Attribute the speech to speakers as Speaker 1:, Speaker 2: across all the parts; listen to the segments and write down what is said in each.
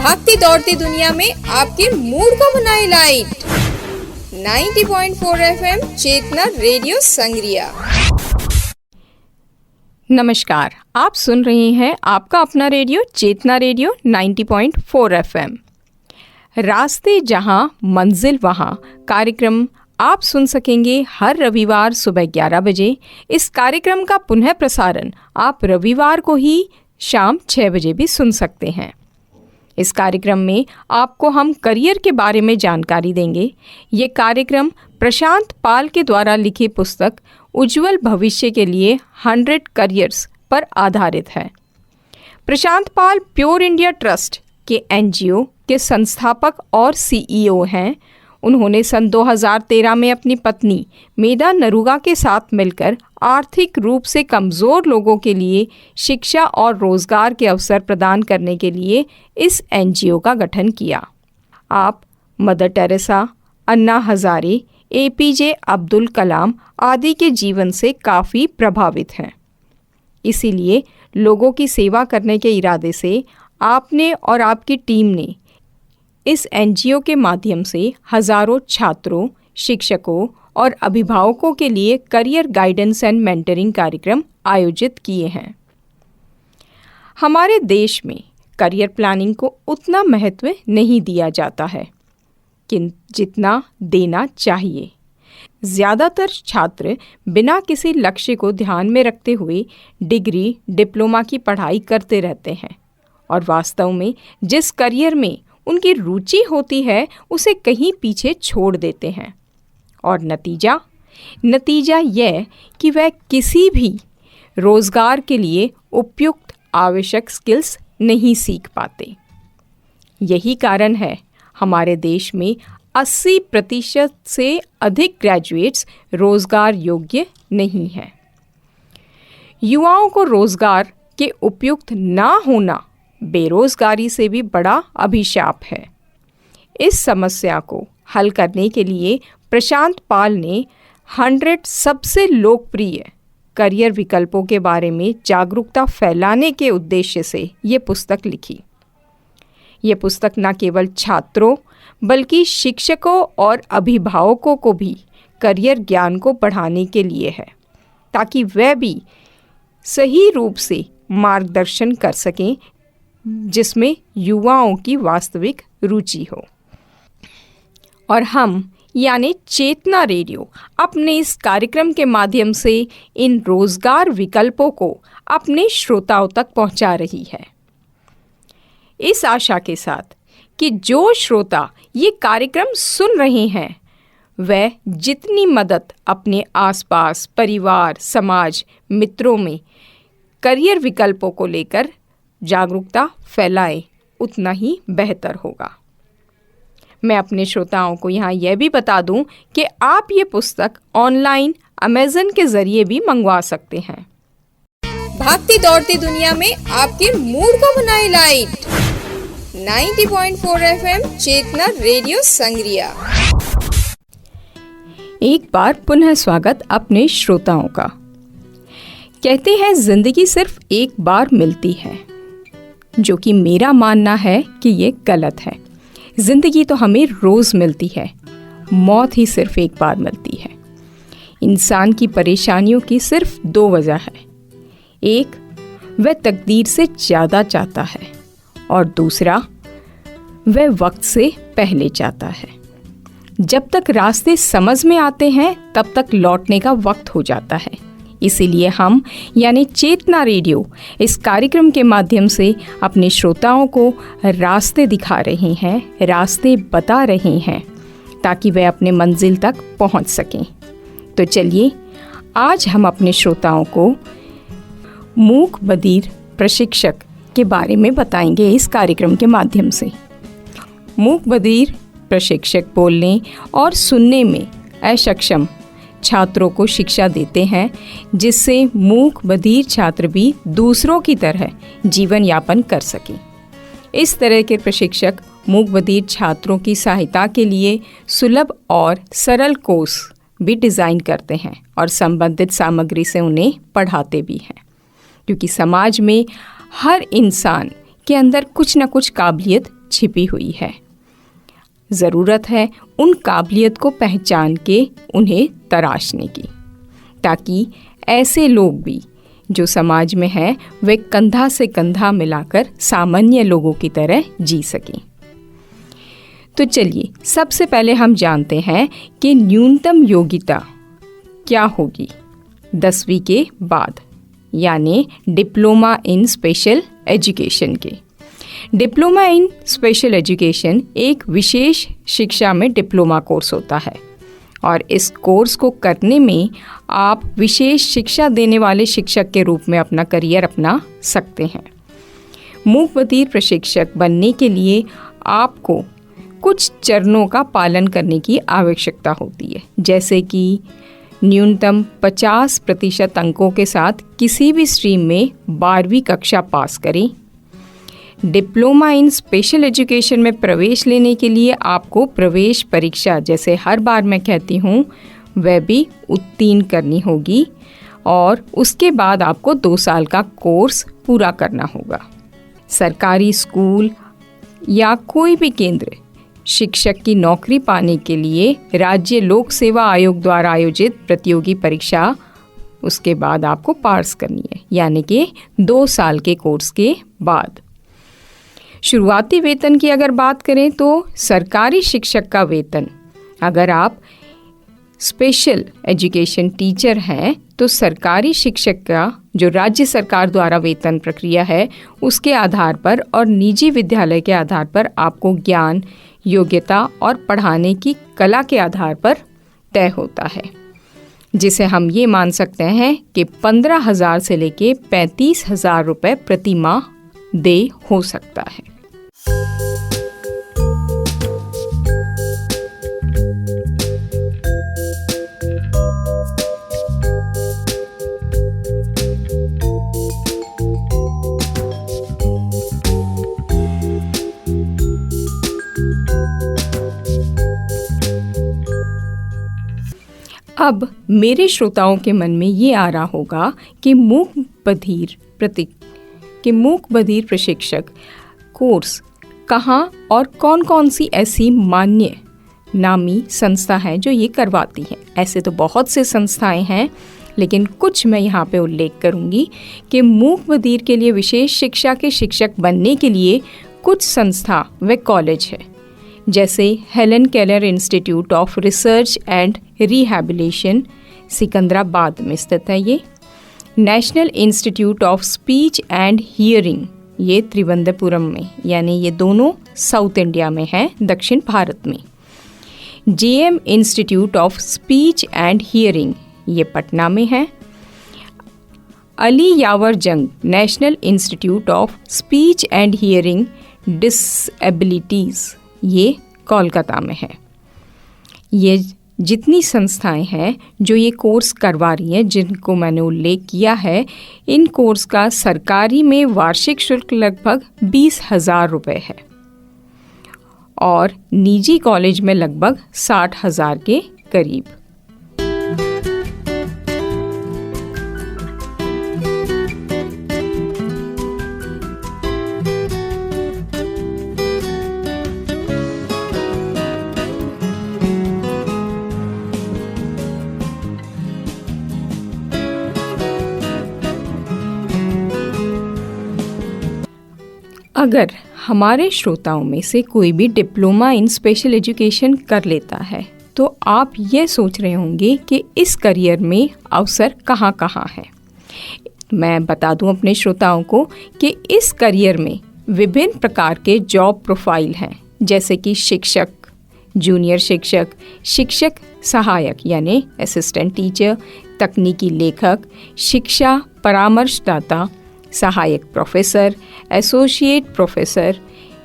Speaker 1: भागती दौड़ती दुनिया में आपके मूड को बनाए लाइट। 90.4 FM चेतना रेडियो संग्रिया।
Speaker 2: नमस्कार, आप सुन रहे हैं आपका अपना रेडियो चेतना रेडियो 90.4 FM। रास्ते जहां मंजिल वहां कार्यक्रम आप सुन सकेंगे हर रविवार सुबह 11 बजे। इस कार्यक्रम का पुनः प्रसारण आप रविवार को ही शाम 6 बजे भी सुन सकते हैं। इस कार्यक्रम में आपको हम करियर के बारे में जानकारी देंगे। ये कार्यक्रम प्रशांत पाल के द्वारा लिखी पुस्तक उज्जवल भविष्य के लिए 100 करियर्स पर आधारित है। प्रशांत पाल प्योर इंडिया ट्रस्ट के NGO के संस्थापक और CEO हैं। उन्होंने सन 2013 में अपनी पत्नी मेधा नरूगा के साथ मिलकर आर्थिक रूप से कमज़ोर लोगों के लिए शिक्षा और रोज़गार के अवसर प्रदान करने के लिए इस NGO का गठन किया। आप मदर टेरेसा, अन्ना हज़ारे, APJ अब्दुल कलाम आदि के जीवन से काफ़ी प्रभावित हैं। इसीलिए लोगों की सेवा करने के इरादे से आपने और आपकी टीम ने इस NGO के माध्यम से हज़ारों छात्रों, शिक्षकों और अभिभावकों के लिए करियर गाइडेंस एंड मेंटरिंग कार्यक्रम आयोजित किए हैं। हमारे देश में करियर प्लानिंग को उतना महत्व नहीं दिया जाता है जितना देना चाहिए। ज़्यादातर छात्र बिना किसी लक्ष्य को ध्यान में रखते हुए डिग्री, डिप्लोमा की पढ़ाई करते रहते हैं और वास्तव में जिस करियर में उनकी रुचि होती है उसे कहीं पीछे छोड़ देते हैं। और नतीजा यह कि वह किसी भी रोज़गार के लिए उपयुक्त आवश्यक स्किल्स नहीं सीख पाते। यही कारण है हमारे देश में 80% से अधिक ग्रेजुएट्स रोज़गार योग्य नहीं हैं। युवाओं को रोज़गार के उपयुक्त ना होना बेरोज़गारी से भी बड़ा अभिशाप है। इस समस्या को हल करने के लिए प्रशांत पाल ने 100 सबसे लोकप्रिय करियर विकल्पों के बारे में जागरूकता फैलाने के उद्देश्य से ये पुस्तक लिखी। ये पुस्तक न केवल छात्रों बल्कि शिक्षकों और अभिभावकों को भी करियर ज्ञान को बढ़ाने के लिए है, ताकि वह भी सही रूप से मार्गदर्शन कर सकें जिसमें युवाओं की वास्तविक रुचि हो। और हम यानी चेतना रेडियो अपने इस कार्यक्रम के माध्यम से इन रोज़गार विकल्पों को अपने श्रोताओं तक पहुंचा रही है, इस आशा के साथ कि जो श्रोता ये कार्यक्रम सुन रहे हैं वह जितनी मदद अपने आसपास, परिवार, समाज, मित्रों में करियर विकल्पों को लेकर जागरूकता फैलाए उतना ही बेहतर होगा। मैं अपने श्रोताओं को यहाँ यह भी बता दूं कि आप ये पुस्तक ऑनलाइन अमेज़न के ज़रिए भी मंगवा सकते हैं।
Speaker 1: भागती दौड़ती दुनिया में आपके मूड को बनाए लाइट। 90.4 FM चेतना रेडियो संग्रिया।
Speaker 2: एक बार पुनः स्वागत अपने श्रोताओं का। कहते हैं जिंदगी सिर्फ एक बार मिलती है, जो कि मेरा मानना है कि ये गलत है। ज़िंदगी तो हमें रोज़ मिलती है, मौत ही सिर्फ एक बार मिलती है। इंसान की परेशानियों की सिर्फ 2 वजह है। एक, वह तकदीर से ज़्यादा चाहता है और दूसरा, वह वक्त से पहले चाहता है। जब तक रास्ते समझ में आते हैं तब तक लौटने का वक्त हो जाता है। इसीलिए हम यानी चेतना रेडियो इस कार्यक्रम के माध्यम से अपने श्रोताओं को रास्ते दिखा रहे हैं, रास्ते बता रहे हैं, ताकि वे अपने मंजिल तक पहुंच सकें। तो चलिए आज हम अपने श्रोताओं को मूक बधिर प्रशिक्षक के बारे में बताएंगे इस कार्यक्रम के माध्यम से। मूक बधिर प्रशिक्षक बोलने और सुनने में अक्षम छात्रों को शिक्षा देते हैं, जिससे मूक बधिर छात्र भी दूसरों की तरह जीवन यापन कर सकें। इस तरह के प्रशिक्षक मूक बधिर छात्रों की सहायता के लिए सुलभ और सरल कोर्स भी डिज़ाइन करते हैं और संबंधित सामग्री से उन्हें पढ़ाते भी हैं, क्योंकि समाज में हर इंसान के अंदर कुछ न कुछ काबिलियत छिपी हुई है। ज़रूरत है उन काबिलियत को पहचान के उन्हें तराशने की, ताकि ऐसे लोग भी जो समाज में हैं वे कंधा से कंधा मिलाकर सामान्य लोगों की तरह जी सकें। तो चलिए सबसे पहले हम जानते हैं कि न्यूनतम योग्यता क्या होगी 10वीं के बाद, यानी डिप्लोमा इन स्पेशल एजुकेशन के। डिप्लोमा इन स्पेशल एजुकेशन एक विशेष शिक्षा में डिप्लोमा कोर्स होता है और इस कोर्स को करने में आप विशेष शिक्षा देने वाले शिक्षक के रूप में अपना करियर अपना सकते हैं। मूक बधिर प्रशिक्षक बनने के लिए आपको कुछ चरणों का पालन करने की आवश्यकता होती है, जैसे कि न्यूनतम 50% अंकों के साथ किसी भी स्ट्रीम में 12वीं कक्षा पास करें। डिप्लोमा इन स्पेशल एजुकेशन में प्रवेश लेने के लिए आपको प्रवेश परीक्षा, जैसे हर बार मैं कहती हूँ, वह भी उत्तीर्ण करनी होगी और उसके बाद आपको 2 साल का कोर्स पूरा करना होगा। सरकारी स्कूल या कोई भी केंद्र शिक्षक की नौकरी पाने के लिए राज्य लोक सेवा आयोग द्वारा आयोजित प्रतियोगी परीक्षा उसके बाद आपको पास करनी है, यानी कि 2 साल के कोर्स के बाद। शुरुआती वेतन की अगर बात करें तो सरकारी शिक्षक का वेतन, अगर आप स्पेशल एजुकेशन टीचर हैं तो सरकारी शिक्षक का जो राज्य सरकार द्वारा वेतन प्रक्रिया है उसके आधार पर और निजी विद्यालय के आधार पर आपको ज्ञान, योग्यता और पढ़ाने की कला के आधार पर तय होता है, जिसे हम ये मान सकते हैं कि 15,000 से लेके 35,000 रुपये प्रति माह देय हो सकता है। अब मेरे श्रोताओं के मन में ये आ रहा होगा कि मूक बधिर प्रशिक्षक कोर्स कहाँ और कौन कौन सी ऐसी मान्य नामी संस्था है जो ये करवाती है। ऐसे तो बहुत से संस्थाएं हैं, लेकिन कुछ मैं यहाँ पे उल्लेख करूँगी कि मूक बधिर के लिए विशेष शिक्षा के शिक्षक बनने के लिए कुछ संस्था व कॉलेज है, जैसे Helen Keller institute of research and rehabilitation Secunderabad में स्थित है ये। National institute of speech and hearing ये त्रिवंतपुरम में, यानी ये दोनों साउथ इंडिया में हैं, दक्षिण भारत में। JM institute of speech and hearing ये पटना में है। अली यावर जंग national institute of speech and hearing disabilities ये कोलकाता में है। ये जितनी संस्थाएं हैं जो ये कोर्स करवा रही हैं, जिनको मैंने उल्लेख किया है, इन कोर्स का सरकारी में वार्षिक शुल्क लगभग 20,000 रुपये है और निजी कॉलेज में लगभग 60,000 के करीब। अगर हमारे श्रोताओं में से कोई भी डिप्लोमा इन स्पेशल एजुकेशन कर लेता है तो आप ये सोच रहे होंगे कि इस करियर में अवसर कहाँ कहाँ है। मैं बता दूं अपने श्रोताओं को कि इस करियर में विभिन्न प्रकार के जॉब प्रोफाइल हैं, जैसे कि शिक्षक, जूनियर शिक्षक, शिक्षक सहायक यानी असिस्टेंट टीचर, तकनीकी लेखक, शिक्षा परामर्शदाता, सहायक प्रोफेसर, एसोसिएट प्रोफेसर,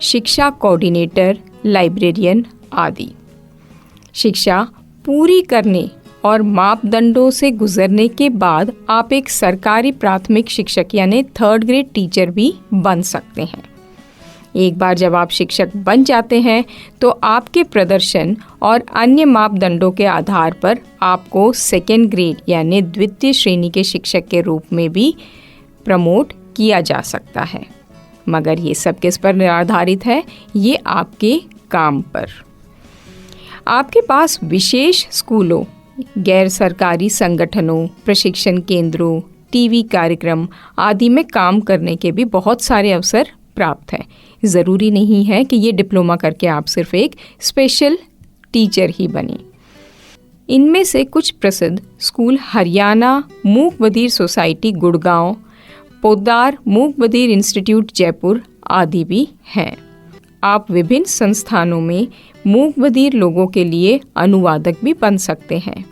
Speaker 2: शिक्षा कोऑर्डिनेटर, लाइब्रेरियन आदि। शिक्षा पूरी करने और मापदंडों से गुजरने के बाद आप एक सरकारी प्राथमिक शिक्षक यानी 3rd ग्रेड टीचर भी बन सकते हैं। एक बार जब आप शिक्षक बन जाते हैं तो आपके प्रदर्शन और अन्य मापदंडों के आधार पर आपको 2nd ग्रेड यानी द्वितीय श्रेणी के शिक्षक के रूप में भी प्रमोट किया जा सकता है। मगर ये सब किस पर आधारित है? ये आपके काम पर। आपके पास विशेष स्कूलों, गैर सरकारी संगठनों, प्रशिक्षण केंद्रों, टीवी कार्यक्रम आदि में काम करने के भी बहुत सारे अवसर प्राप्त हैं। ज़रूरी नहीं है कि ये डिप्लोमा करके आप सिर्फ एक स्पेशल टीचर ही बने। इनमें से कुछ प्रसिद्ध स्कूल हरियाणा मूक बधिर सोसाइटी गुड़गांव, पोद्दार मूक बधिर इंस्टीट्यूट जयपुर आदि भी हैं। आप विभिन्न संस्थानों में मूक बधिर लोगों के लिए अनुवादक भी बन सकते हैं,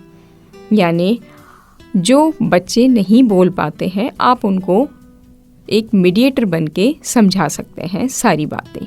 Speaker 2: यानी जो बच्चे नहीं बोल पाते हैं आप उनको एक मीडिएटर बन के समझा सकते हैं सारी बातें।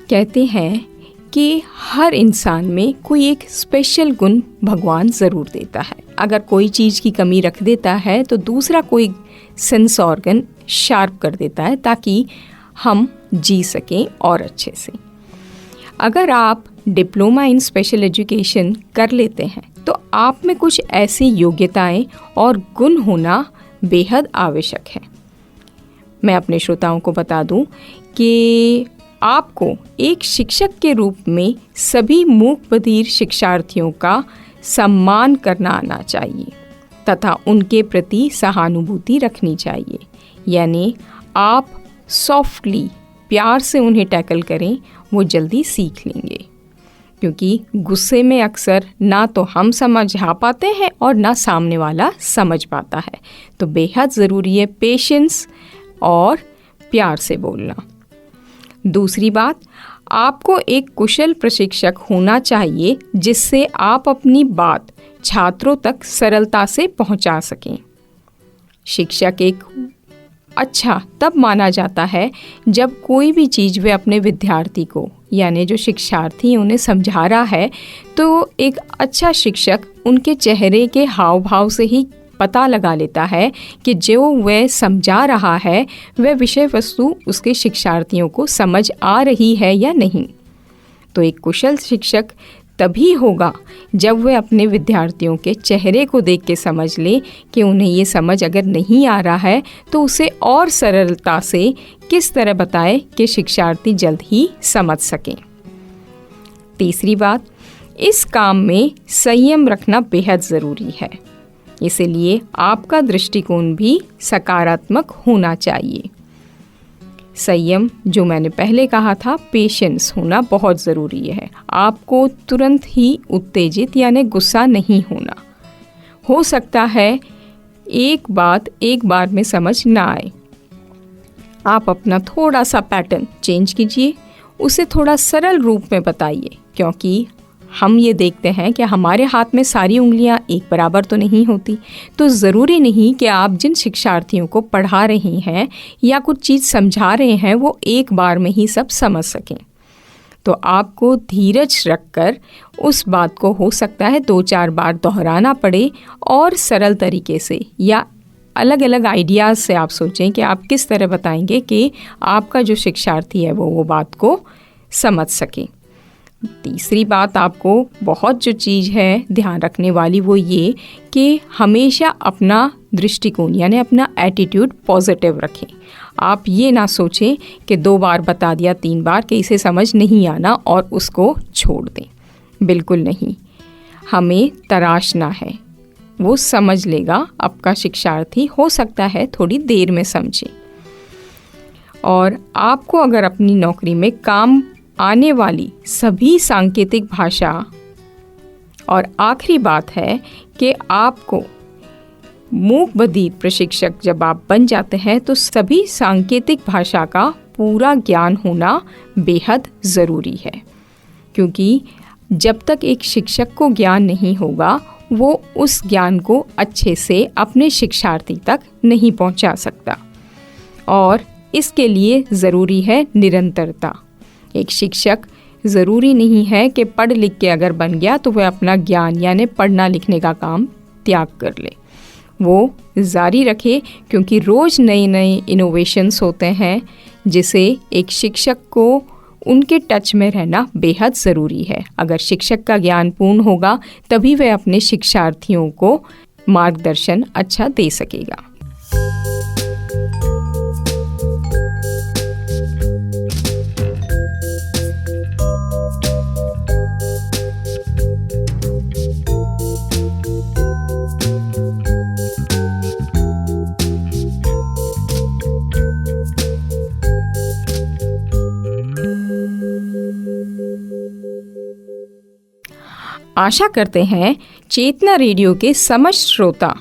Speaker 2: कहते हैं कि हर इंसान में कोई एक स्पेशल गुण भगवान ज़रूर देता है। अगर कोई चीज़ की कमी रख देता है तो दूसरा कोई सेंस ऑर्गन शार्प कर देता है ताकि हम जी सकें और अच्छे से। अगर आप डिप्लोमा इन स्पेशल एजुकेशन कर लेते हैं तो आप में कुछ ऐसी योग्यताएं और गुण होना बेहद आवश्यक है। मैं अपने श्रोताओं को बता दूं कि आपको एक शिक्षक के रूप में सभी मूक बधिर शिक्षार्थियों का सम्मान करना आना चाहिए तथा उनके प्रति सहानुभूति रखनी चाहिए। यानी आप सॉफ्टली, प्यार से उन्हें टैकल करें, वो जल्दी सीख लेंगे। क्योंकि गुस्से में अक्सर ना तो हम समझा पाते हैं और ना सामने वाला समझ पाता है। तो बेहद ज़रूरी है पेशेंस और प्यार से बोलना। दूसरी बात, आपको एक कुशल प्रशिक्षक होना चाहिए जिससे आप अपनी बात छात्रों तक सरलता से पहुंचा सकें। शिक्षक एक अच्छा तब माना जाता है जब कोई भी चीज़ वे अपने विद्यार्थी को, यानी जो शिक्षार्थी उन्हें समझा रहा है, तो एक अच्छा शिक्षक उनके चेहरे के हाव भाव से ही पता लगा लेता है कि जो वह समझा रहा है वह विषय वस्तु उसके शिक्षार्थियों को समझ आ रही है या नहीं। तो एक कुशल शिक्षक तभी होगा जब वह अपने विद्यार्थियों के चेहरे को देख के समझ ले कि उन्हें ये समझ अगर नहीं आ रहा है तो उसे और सरलता से किस तरह बताए कि शिक्षार्थी जल्द ही समझ सकें। तीसरी बात, इस काम में संयम रखना बेहद ज़रूरी है। इसलिए आपका दृष्टिकोण भी सकारात्मक होना चाहिए। संयम, जो मैंने पहले कहा था, पेशेंस होना बहुत ज़रूरी है। आपको तुरंत ही उत्तेजित यानी गुस्सा नहीं होना। हो सकता है एक बात एक बार में समझ ना आए, आप अपना थोड़ा सा पैटर्न चेंज कीजिए, उसे थोड़ा सरल रूप में बताइए। क्योंकि हम ये देखते हैं कि हमारे हाथ में सारी उंगलियां एक बराबर तो नहीं होती। तो ज़रूरी नहीं कि आप जिन शिक्षार्थियों को पढ़ा रही हैं या कुछ चीज़ समझा रहे हैं वो एक बार में ही सब समझ सकें। तो आपको धीरज रखकर उस बात को हो सकता है 2-4 बार दोहराना पड़े और सरल तरीके से, या अलग अलग आइडियाज़ से आप सोचें कि आप किस तरह बताएंगे कि आपका जो शिक्षार्थी है वो बात को समझ सके। तीसरी बात, आपको बहुत जो चीज़ है ध्यान रखने वाली वो ये कि हमेशा अपना दृष्टिकोण यानी अपना एटीट्यूड पॉजिटिव रखें। आप ये ना सोचें कि 2 बार बता दिया 3 बार कि इसे समझ नहीं आना और उसको छोड़ दें। बिल्कुल नहीं, हमें तराशना है, वो समझ लेगा। आपका शिक्षार्थी हो सकता है थोड़ी देर में समझे। और आपको अगर अपनी नौकरी में काम आने वाली सभी सांकेतिक भाषा, और आखिरी बात है कि आपको मूक बधिर प्रशिक्षक जब आप बन जाते हैं तो सभी सांकेतिक भाषा का पूरा ज्ञान होना बेहद ज़रूरी है। क्योंकि जब तक एक शिक्षक को ज्ञान नहीं होगा वो उस ज्ञान को अच्छे से अपने शिक्षार्थी तक नहीं पहुंचा सकता। और इसके लिए ज़रूरी है निरंतरता। एक शिक्षक ज़रूरी नहीं है कि पढ़ लिख के अगर बन गया तो वह अपना ज्ञान यानी पढ़ना लिखने का काम त्याग कर ले। वो जारी रखे, क्योंकि रोज़ नए नए इनोवेशंस होते हैं जिसे एक शिक्षक को उनके टच में रहना बेहद ज़रूरी है। अगर शिक्षक का ज्ञान पूर्ण होगा तभी वह अपने शिक्षार्थियों को मार्गदर्शन अच्छा दे सकेगा। आशा करते हैं चेतना रेडियो के समस्त श्रोता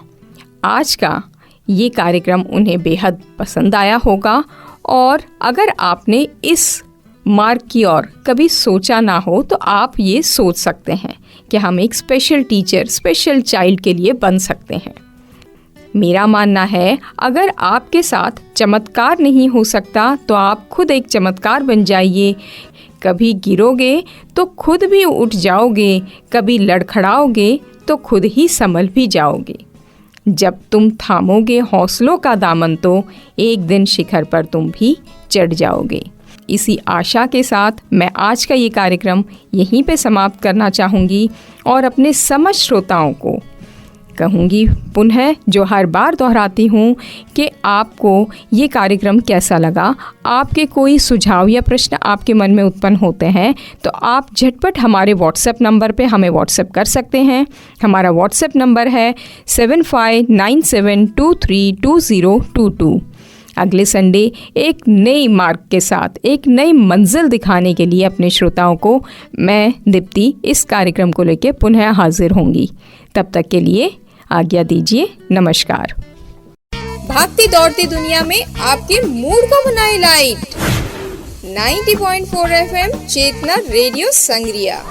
Speaker 2: आज का ये कार्यक्रम उन्हें बेहद पसंद आया होगा। और अगर आपने इस मार्ग की ओर कभी सोचा ना हो तो आप ये सोच सकते हैं कि हम एक स्पेशल टीचर, स्पेशल चाइल्ड के लिए बन सकते हैं। मेरा मानना है अगर आपके साथ चमत्कार नहीं हो सकता तो आप खुद एक चमत्कार बन जाइए। कभी गिरोगे तो खुद भी उठ जाओगे, कभी लड़खड़ाओगे तो खुद ही संभल भी जाओगे। जब तुम थामोगे हौसलों का दामन तो एक दिन शिखर पर तुम भी चढ़ जाओगे। इसी आशा के साथ मैं आज का ये कार्यक्रम यहीं पे समाप्त करना चाहूँगी और अपने समस्त श्रोताओं को कहूँगी पुनः, जो हर बार दोहराती हूँ, कि आपको ये कार्यक्रम कैसा लगा। आपके कोई सुझाव या प्रश्न आपके मन में उत्पन्न होते हैं तो आप झटपट हमारे व्हाट्सएप नंबर पे हमें व्हाट्सएप कर सकते हैं। हमारा व्हाट्सएप नंबर है 7597232022। अगले संडे एक नई मार्ग के साथ एक नई मंजिल दिखाने के लिए अपने श्रोताओं को मैं दीप्ति इस कार्यक्रम को लेकर पुनः हाजिर होंगी। तब तक के लिए आज्ञा दीजिए। नमस्कार।
Speaker 1: भागती दौड़ती दुनिया में आपके मूड को बनाए लाइट। 90.4 FM चेतना रेडियो संग्रिया।